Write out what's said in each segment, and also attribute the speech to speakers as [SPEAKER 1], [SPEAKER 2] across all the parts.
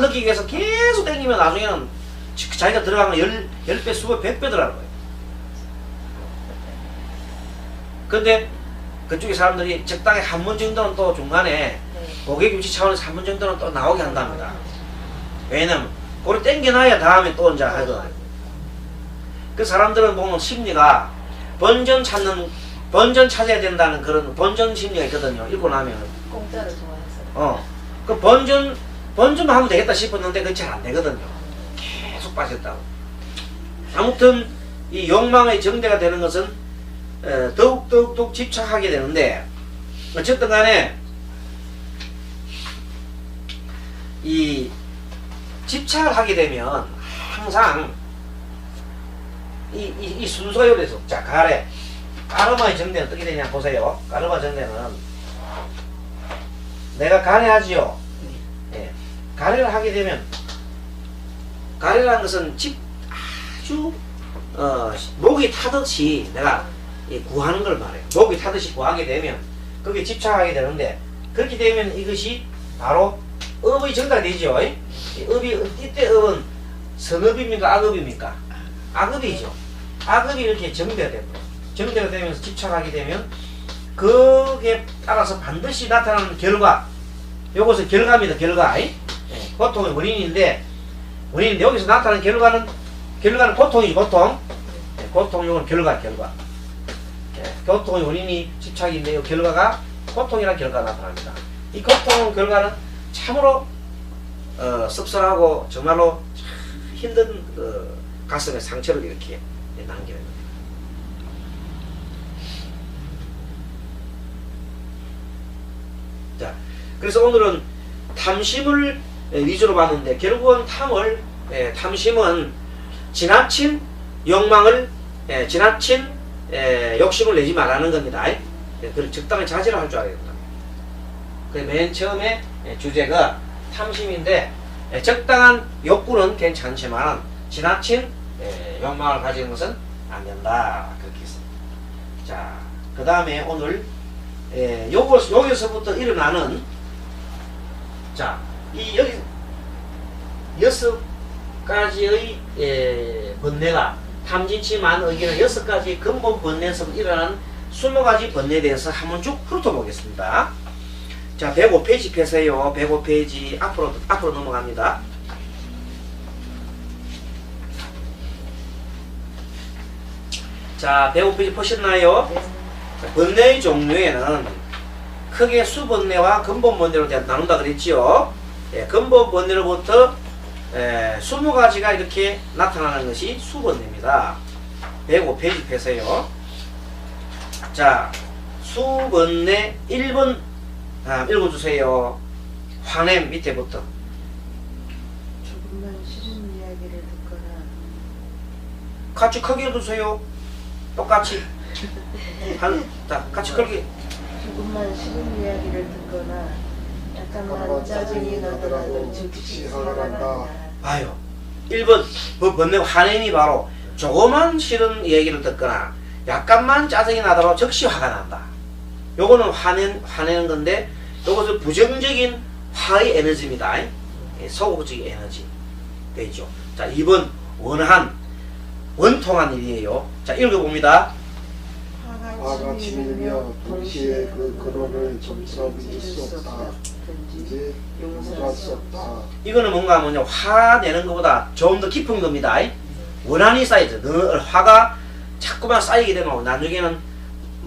[SPEAKER 1] 느끼기 위해서 계속 땡기면 나중에는 자기가 들어가면 10배, 수백, 100배 들어가는 거예요. 근데 그쪽에 사람들이 적당히 한 번 정도는 또 중간에 고객 유치 차원에서 한 번 정도는 또 나오게 한답니다. 왜냐면 그걸 땡겨놔야 다음에 또 이제 하거든. 그 사람들은 보면 심리가 번전 찾아야 된다는 그런 번전 심리가 있거든요. 읽고 나면
[SPEAKER 2] 공짜를 좋아해서.
[SPEAKER 1] 그 번전만 하면 되겠다 싶었는데 그건 잘 안 되거든요. 계속 빠졌다고. 아무튼 이 욕망의 정대가 되는 것은 더욱 집착하게 되는데, 어쨌든 간에 이 집착을 하게 되면 항상 이 순서가 요래서, 자, 가르마의 정대는 어떻게 되냐 보세요. 가르마 정대는 내가 가래하지요. 예. 가래를 하게 되면, 가래라는 것은 아주 목이 타듯이 내가 구하는 걸 말해요. 목이 타듯이 구하게 되면 거기에 집착하게 되는데, 그렇게 되면 이것이 바로 업의 정답이 되죠. 이때 업은 선업입니까 악업입니까? 악업이죠. 악업이 이렇게 정대가 됩니다. 정대가 되면서 집착하게 되면 거기에 따라서 반드시 나타나는 결과, 요것은 결과입니다. 결과. 고통의 원인인데 여기서 나타나는 결과는 고통이죠. 고통, 요건 결과. 고통의 원인이 집착인데요, 결과가 고통이라는 결과가 나타납니다. 이 고통 결과는 참으로 씁쓸하고 정말로 힘든 가슴의 상처를 이렇게 남겨요. 자, 그래서 오늘은 탐심을 위주로 봤는데, 결국은 탐심은 지나친 욕망을, 지나친 욕심을 내지 말라는 겁니다. 그걸 적당히 자제를 할 줄 알아야 된다. 맨 처음에 주제가 탐심인데, 적당한 욕구는 괜찮지만 지나친 욕망을 가지는 것은 안 된다. 그렇게 했습니다. 자, 그 다음에 오늘 여기서부터 일어나는, 자, 이 여기 6가지의 번뇌가, 탐진치,만, 의기는 6가지 근본 번뇌에서 일어나는 20가지 번뇌에 대해서 한번 쭉 훑어보겠습니다. 자, 105페이지 펴세요. 105페이지 앞으로 넘어갑니다. 자, 105페이지 보셨나요? 자, 번뇌의 종류에는 크게 수번뇌와 근본 번뇌로 나눈다 그랬지요. 근본 번뇌로부터 20가지가 이렇게 나타나는 것이 수번뇌입니다. 105페이지 펴세요. 자, 수번뇌 1번 읽어주세요. 화냄 밑에부터.
[SPEAKER 2] 조금만 싫은 이야기를 듣거나.
[SPEAKER 1] 같이 크게 해주세요. 똑같이. 같이 크게.
[SPEAKER 2] 조금만 싫은 이야기를 듣거나 약간만 짜증이 나더라도 즉시 화가
[SPEAKER 1] 봐요. 1번 번뇌 화냄이 바로 조그만 싫은 얘기를 듣거나 약간만 짜증이 나더라도 즉시 화가 난다. 요거는 화내는 건데, 요것은 부정적인 화의 에너지입니다. 소극적인 에너지 되죠. 자, 2번 원통한 일이에요. 자, 읽어봅니다.
[SPEAKER 3] 화가 치밀며 동시에 그 근원을 점차 믿을 수 없다. 이제 용서할 수 없다.
[SPEAKER 1] 이거는 뭔가 화내는 것보다 좀 더 깊은 겁니다. 원한이 쌓이죠. 늘 화가 자꾸만 쌓이게 되면 나중에는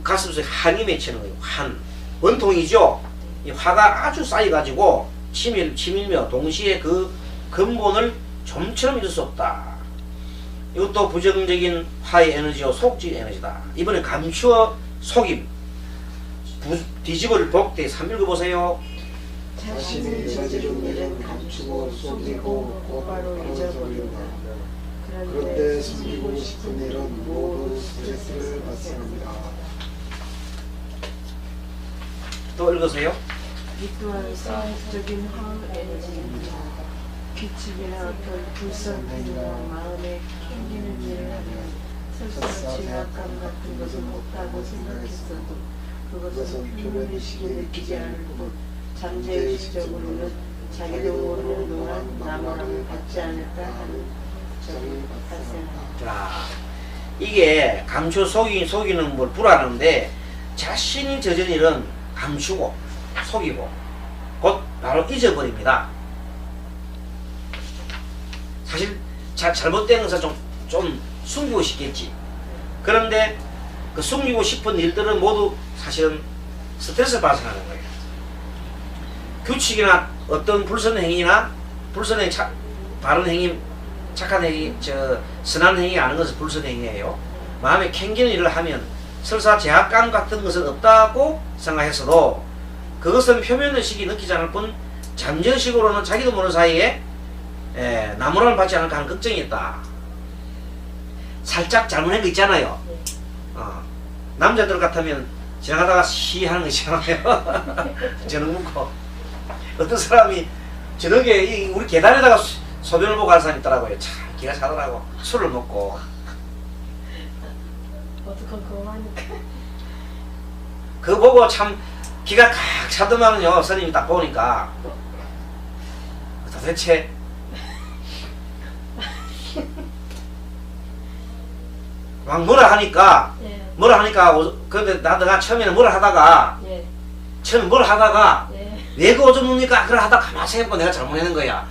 [SPEAKER 1] 가슴속에 한이 맺히는 거예요. 원통이죠. 이 화가 아주 쌓여가지고 치밀며 동시에 그 근본을 좀처럼 믿을 수 없다. 이것도 부정적인 화의 에너지요, 소극적인 에너지다. 이번에 감추어 속임, 뒤집어를 복대 3 읽어보세요.
[SPEAKER 2] 자신이 저지른 일은 감추고 속이고 곧바로 잊어버린다.
[SPEAKER 3] 그런데 숨기고 싶은 일은 모두 스트레스를 받습니다.
[SPEAKER 1] 또 읽으세요.
[SPEAKER 2] 이 또한 성적인 화학 에너지입니다. 규칙이나 불성이나 마음에 캥기는 일을 하면 설사 죄악감 같은 것은 없다고 생각했어도 그것은 표면의식에 느끼지 않을 뿐 잠재의식적으로는 자기도 모르는 동안 나무를 받지 않을까 하는 점이 발생한다.
[SPEAKER 1] 자, 이게 감추 속이는 뭘 불안한데 자신이 저진 일은 감추고 속이고 곧 바로 잊어버립니다. 사실 잘못된 것을 좀 숨기고 싶겠지. 그런데 그 숨기고 싶은 일들은 모두 사실은 스트레스 발생하는 거예요. 규칙이나 어떤 불선 행위나 불선 행위, 바른 행위, 착한 행위, 선한 행위 아는 것은 불선 행위예요. 마음에 캥기는 일을 하면 설사 제약감 같은 것은 없다고 생각했어도 그것은 표면의식이 느끼지 않을 뿐 잠재의식으로는 자기도 모르는 사이에 나무랄 받지 않을까 하는 걱정이 있다. 살짝 잘못한 거 있잖아요. 남자들 같으면 지나가다가 시 하는 거 있잖아요. 저녁 먹고 어떤 사람이 저녁에 우리 계단에다가 소변을 보고 가는 사람이 있더라고요. 참 기가 차더라고. 술을 먹고
[SPEAKER 2] 어떡한 그거 하니까.
[SPEAKER 1] 그거 보고 참 기가 칵 차더만요. 선생님이 딱 보니까 도대체 막 뭐라 하니까
[SPEAKER 2] 예.
[SPEAKER 1] 근데 나도 처음에는 뭐라 하다가
[SPEAKER 2] 예.
[SPEAKER 1] 처음에 뭘 하다가
[SPEAKER 2] 예.
[SPEAKER 1] 왜 그 오줌 눕니까? 그래 하다 가만히 생각해보고 내가 잘못했는 거야.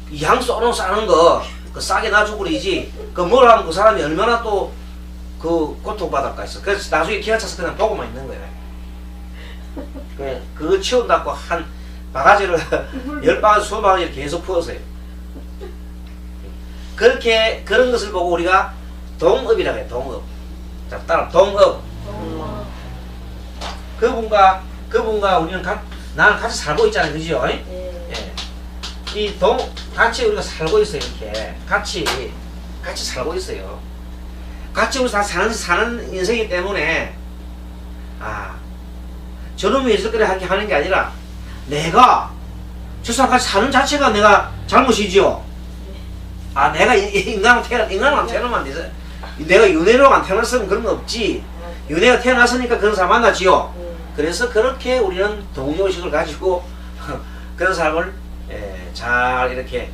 [SPEAKER 1] 이양 쏘는 싸는 거 그 싸게 놔주고 그러지 그 뭘 하면 그 사람이 얼마나 또 그 고통받을까 했어. 그래서 나중에 기가 차서 그냥 보고만 있는 거야. 그거 치운다고 한 바가지를 10바가지 20바가지를 계속 부었어요. 그렇게 그런 것을 보고 우리가 동업이라고 해요. 동업. 자, 따라 동업. 그분과 우리는 나는 같이 살고 있잖아요. 그죠? 예. 같이 우리가 살고 있어요. 이렇게. 같이 살고 있어요. 같이 우리 다 사는 인생이기 때문에, 저놈이 있을 거래 하는 게 아니라, 내가, 저 사람 같이 사는 자체가 내가 잘못이지요. 내가 인간은 태어나면 안 되죠. 내가 윤회로 안 태어났으면 그런 거 없지. 윤회가 태어났으니까 그런 사람 만나지요. 그래서 그렇게 우리는 동료의식을 가지고 그런 사람을 잘 이렇게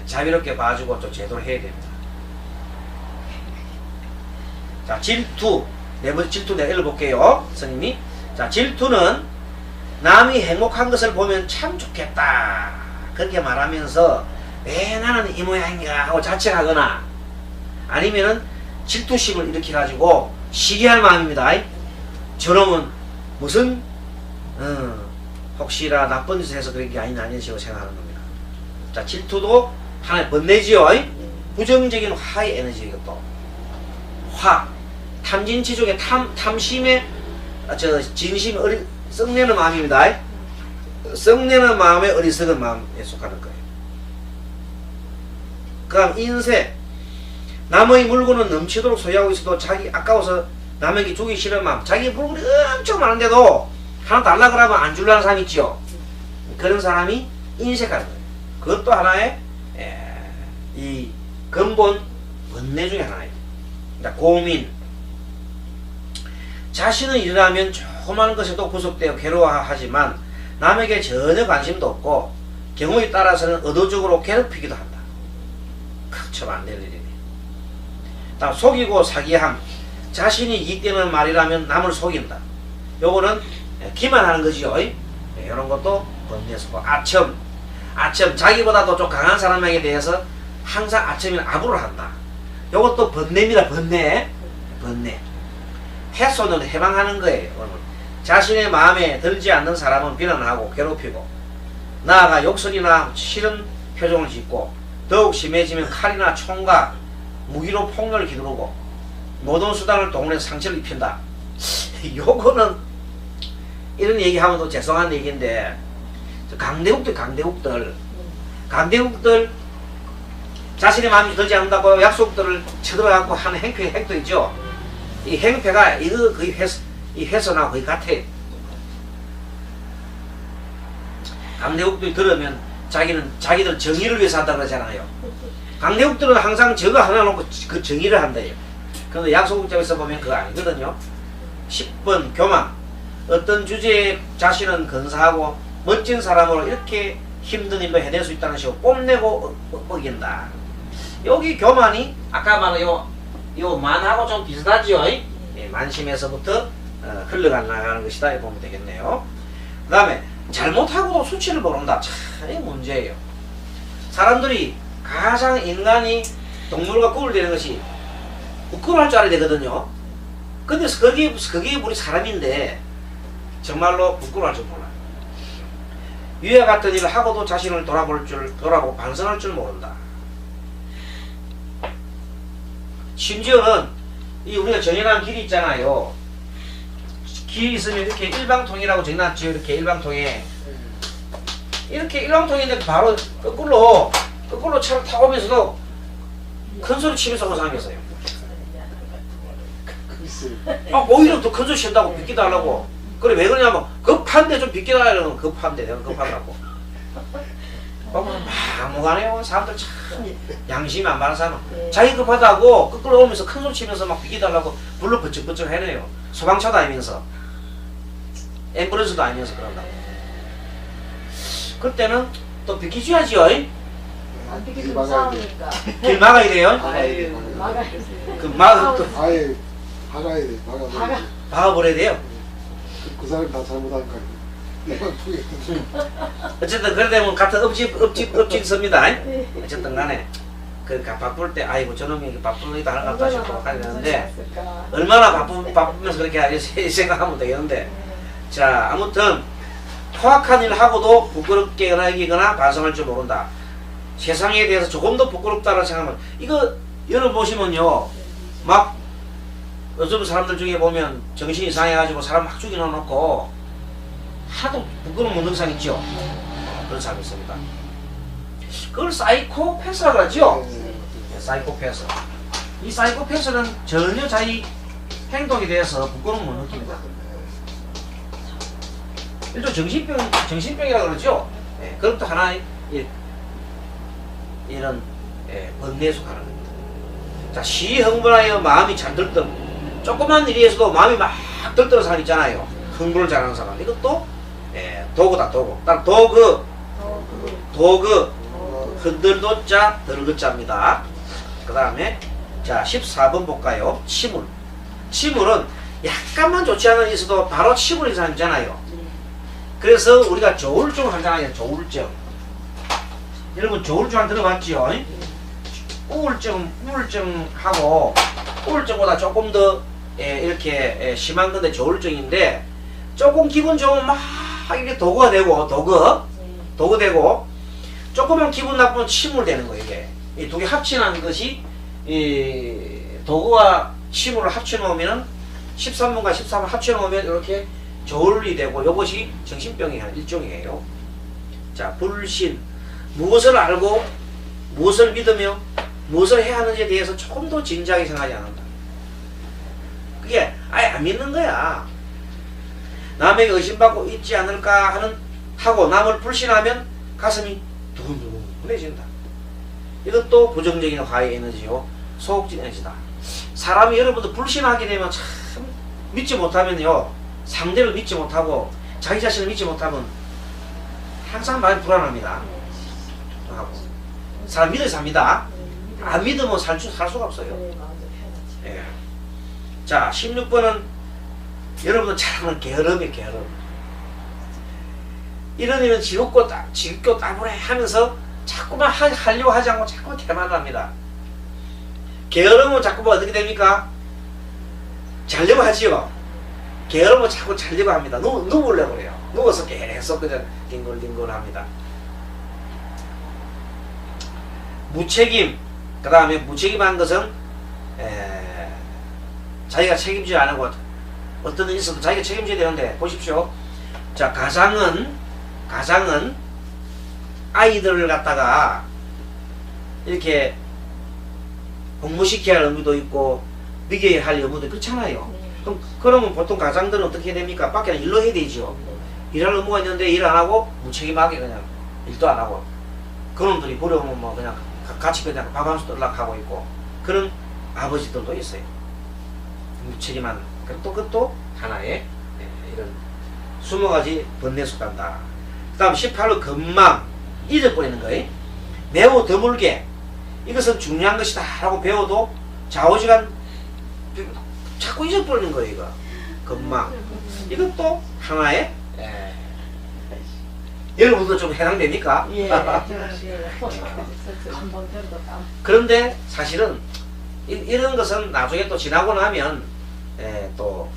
[SPEAKER 1] 자비롭게 봐주고 또 제도를 해야 됩니다. 자, 질투. 네 번째 질투 내가 읽어볼게요. 스님이. 자, 질투는 남이 행복한 것을 보면 참 좋겠다. 그렇게 말하면서 왜 나는 이 모양인가 하고 자책하거나 아니면은 질투심을 일으켜가지고 시기할 마음입니다. 저놈은 무슨 혹시라 나쁜 짓을 해서 그런 게 아니냐고 생각하는 겁니다. 자, 질투도 하나의 번뇌지요. 부정적인 화의 에너지 이것도 화, 탐진치족의 탐심의 진심 썩내는 마음입니다. 썩내는 마음의 어리석은 마음에 속하는 거예요. 그다음 인세, 남의 물건은 넘치도록 소유하고 있어도 자기 아까워서 남에게 주기 싫은 마음. 자기 물건이 엄청 많은데도 하나 달라 그러면 안 주려는 사람 있죠. 그런 사람이 인색하는 거예요. 그것도 하나의 이 근본 번뇌 중에 하나예요. 그러니까 고민. 자신은 일어나면 조그마한 것에도 구속되어 괴로워하지만 남에게 전혀 관심도 없고 경우에 따라서는 의도적으로 괴롭히기도 한다. 참 안 될 일이네. 다음 속이고 사기함. 자신이 이익되는 말이라면 남을 속인다. 요거는 기만하는 거지요. 이런 것도 번뇌 속고 아첨. 자기보다도 좀 강한 사람에게 대해서 항상 아첨이나 아부를 한다. 요것도 번뇌입니다. 번뇌. 해소는 해방하는 거예요. 자신의 마음에 들지 않는 사람은 비난하고 괴롭히고 나아가 욕설이나 싫은 표정을 짓고 더욱 심해지면 칼이나 총과 무기로 폭력을 휘두르고 모든 수단을 동원해서 상처를 입힌다. 요거는 이런 얘기하면 또 죄송한 얘기인데 강대국들 자신의 마음이 들지 않는다고 약속들을 쳐들어갖고 하는 행패 있죠. 이 행패가 이거 거의 회선하고 거의 같아요. 강대국들이 들으면 자기들 정의를 위해서 한다 그러잖아요. 강대국들은 항상 저거 하나 놓고 그 정의를 한대요. 그런데 약소국장에서 보면 그거 아니거든요. 10번 교만. 어떤 주제에 자신은 근사하고 멋진 사람으로 이렇게 힘든 일도 해낼 수 있다는 식으로 뽐내고 어긴다. 여기 교만이 아까 말한 요 만하고 좀 비슷하죠. 예, 만심에서부터 흘러나가는 것이다 이 보면 되겠네요. 그 다음에 잘못하고도 수치를 모른다. 참 이 문제예요. 사람들이 가장 인간이 동물과 구분되는 것이 부끄러워할 줄 알아야 되거든요. 근데 그게 우리 사람인데 정말로 부끄러워할 줄 몰라요. 위와 같은 일을 하고도 자신을 돌아보고 반성할 줄 모른다. 심지어는 이 우리가 정해놓은 길이 있잖아요. 길이 있으면 이렇게 일방통이라고 정해놨죠. 이렇게 일방통에 이렇게 일방통인데 바로 거꾸로 차를 타고 오면서도 큰 소리 치면서 오는 사람이 있어요. 오히려 더 큰 소리 친다고 비키다 하려고. 그래 왜 그러냐면 급한데 좀 비키다 하려면 급한데 내가 급하다고. 막무가내요. 사람들 참 양심이 안 많은 사람은 자기 급하다고 거꾸로 오면서 큰 소리 치면서 막 비키다 하려고 불러 버쩍버쩍 해내요. 소방차도 아니면서 앰뷸런스도 아니면서 그런다. 그때는 또 비키줘야지요.
[SPEAKER 2] 안 비키면 싸우니까.
[SPEAKER 1] 길 막아야 돼요.
[SPEAKER 2] 아유,
[SPEAKER 3] 아예 막아야 돼.
[SPEAKER 1] 막아버려야 돼요.
[SPEAKER 3] 그 사람이 다 잘못한 거야. 내가 통해.
[SPEAKER 1] 어쨌든 그래 되면 같은 업직 섭니다. 어쨌든 간에 그 바쁠 때 아이고 저놈이 바쁘다 하는 것도 싶고 하는데 얼마나 바쁘면서 그렇게 생각하면 되겠는데. 자 아무튼 포악한 일을 하고도 부끄럽게 여기거나 반성할 줄 모른다. 세상에 대해서 조금 더 부끄럽다고 생각하면 이거 여러분 보시면요 막 요즘 사람들 중에 보면 정신이 이상해가지고 사람 막 죽여놓고 하도 부끄러운 문등상 있죠. 그런 사람이 있습니다. 그걸 사이코패스라고 하죠. 사이코패스. 이 사이코패스는 전혀 자기 행동에 대해서 부끄러움 못 느낍니다. 일종 정신병이라고 그러죠. 예, 그것도 하나의 이런 번뇌에 속하는 겁니다. 자, 시흥분하여 마음이 잔들뜸. 조그만 일에서도 마음이 막 들뜨는 사람 있잖아요. 흥분을 잘하는 사람. 이것도 도구다, 도구. 딱 도구, 흔들도자, 들그자입니다. 그 다음에 자 14번 볼까요? 치물. 치물은 약간만 좋지 않은 일이 있어도 바로 치물인 사람 있잖아요. 그래서 우리가 조울증 하잖아요. 조울증. 여러분 조울증 들어봤죠? 우울증하고 우울증보다 조금 더 이렇게 심한 건데 조울증인데 조금 기분 좋으면 막 이게 도구가 되고 도구 되고 조금만 기분 나쁘면 침울 되는 거예요. 이게 이 두 개 합치는 것이 이 도구와 침울을 합쳐 놓으면 13번과 13번 합쳐 놓으면 이렇게 조울이 되고 이것이 정신병의 일종이에요. 자 불신. 무엇을 알고 무엇을 믿으며 무엇을 해야 하는지에 대해서 조금 더 진지하게 생각하지 않는다. 그게 아예 안 믿는 거야. 남에게 의심받고 있지 않을까 하고 남을 불신하면 가슴이 두근두근해진다. 이것도 부정적인 화의 에너지요. 소극적 에너지다. 사람이 여러분도 불신하게 되면 참 믿지 못하면요. 상대를 믿지 못하고 자기 자신을 믿지 못하면 항상 많이 불안합니다. 사람 믿어야 삽니다. 안 믿으면 살 수가 없어요. 예. 자 16번은 여러분들 잘 아는 게으름이에요. 게으름. 이런 일은 지겹고 따분해 하면서 자꾸만 하려고 하지 않고 자꾸만 대만을 합니다. 게으름은 자꾸만 어떻게 됩니까? 자려고 하지요. 게으름은 자꾸 자려고 합니다. 누우려고 그래요. 누워서 계속 그냥 뒹굴뒹굴 합니다. 무책임. 그 다음에 무책임한 것은 자기가 책임지지 않고 어떤 일이 있어도 자기가 책임져야 되는데 보십시오. 자 가장은 아이들을 갖다가 이렇게 공부시켜야 할 의무도 있고 먹여야 할 의무도 그렇잖아요. 그러면 보통 가장들은 어떻게 됩니까? 밖에 일로 해야 되죠. 일할 의무가 있는데 일 안 하고 무책임하게 그냥 일도 안 하고 그놈들이 부려오면 뭐 그냥 같이 그냥 밥 한 술 떨락하고 있고 그런 아버지들도 있어요. 무책임한 그것도 하나의 이런 20가지 번뇌 속한다. 그 다음 18로 건망. 잊어버리는 거예요. 매우 드물게 이것은 중요한 것이다 라고 배워도 좌우지간 자꾸 잊어버리는 거예요. 이거 금방. 이것도 하나의 여러분도 좀 해당됩니까?
[SPEAKER 2] 예.
[SPEAKER 1] 그런데 사실은 이런 것은 나중에 또 지나고 나면 또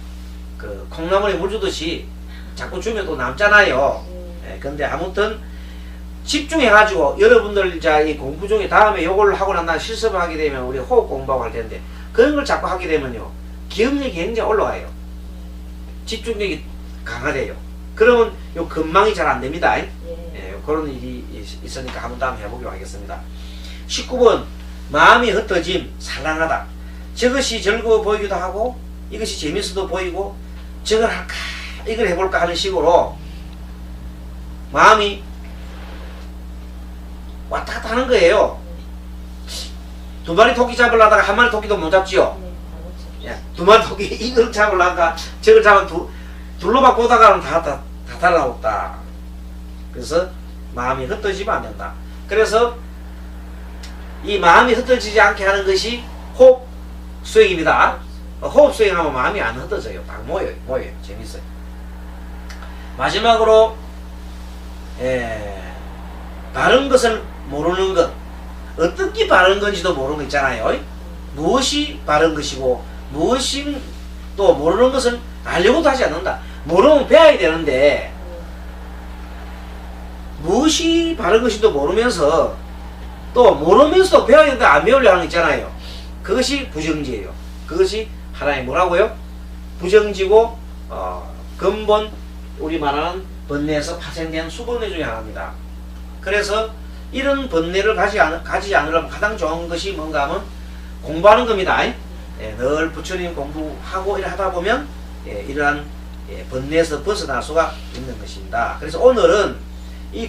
[SPEAKER 1] 그 콩나물에 물 주듯이 자꾸 주면 또 남잖아요. 근데 아무튼 집중해가지고 여러분들 이 공부 중에 다음에 요걸 하고 난 다음에 실습을 하게 되면 우리 호흡 공부하고 할 텐데 그런 걸 자꾸 하게 되면요 기억력이 굉장히 올라가요. 집중력이 강화돼요. 그러면 요 근망이 잘 안 됩니다. 그런 일이 있으니까 한번 다음 해보기로 하겠습니다. 19번 마음이 흩어짐 산란하다. 저것이 즐거워 보이기도 하고 이것이 재밌어도 보이고 저걸 할까 이걸 해볼까 하는 식으로 마음이 왔다 갔다 하는 거예요. 두 마리 토끼 잡으려다가 한 마리 토끼도 못 잡지요. 두 마리 토끼 이걸 잡으려다가 저걸 잡으면 둘러봐 보다가는 다 달라붙다. 그래서 마음이 흩어지면 안 된다. 그래서 이 마음이 흩어지지 않게 하는 것이 호흡 수행입니다. 호흡 수행하면 마음이 안 흩어져요. 딱 모여요. 재밌어요. 마지막으로 바른 것을 모르는 것. 어떤 게 바른 건지도 모르는 거 있잖아요. 무엇이 바른 것이고 무엇이 또 모르는 것은 알려고도 하지 않는다. 모르면 배워야 되는데 무엇이 바른 것인지도 모르면서 또 모르면서도 배워야 되는데 안 배우려 하는 거 있잖아요. 그것이 부정지예요. 그것이 하나의 뭐라고요? 부정지고 근본 우리 말하는 번뇌에서 파생된 수번뇌 중에 하나입니다. 그래서 이런 번뇌를 가지지 않으려면 가장 좋은 것이 뭔가 하면 공부하는 겁니다. 늘 부처님 공부하고 이래 하다 보면 이러한 번뇌에서 벗어날 수가 있는 것입니다. 그래서 오늘은 이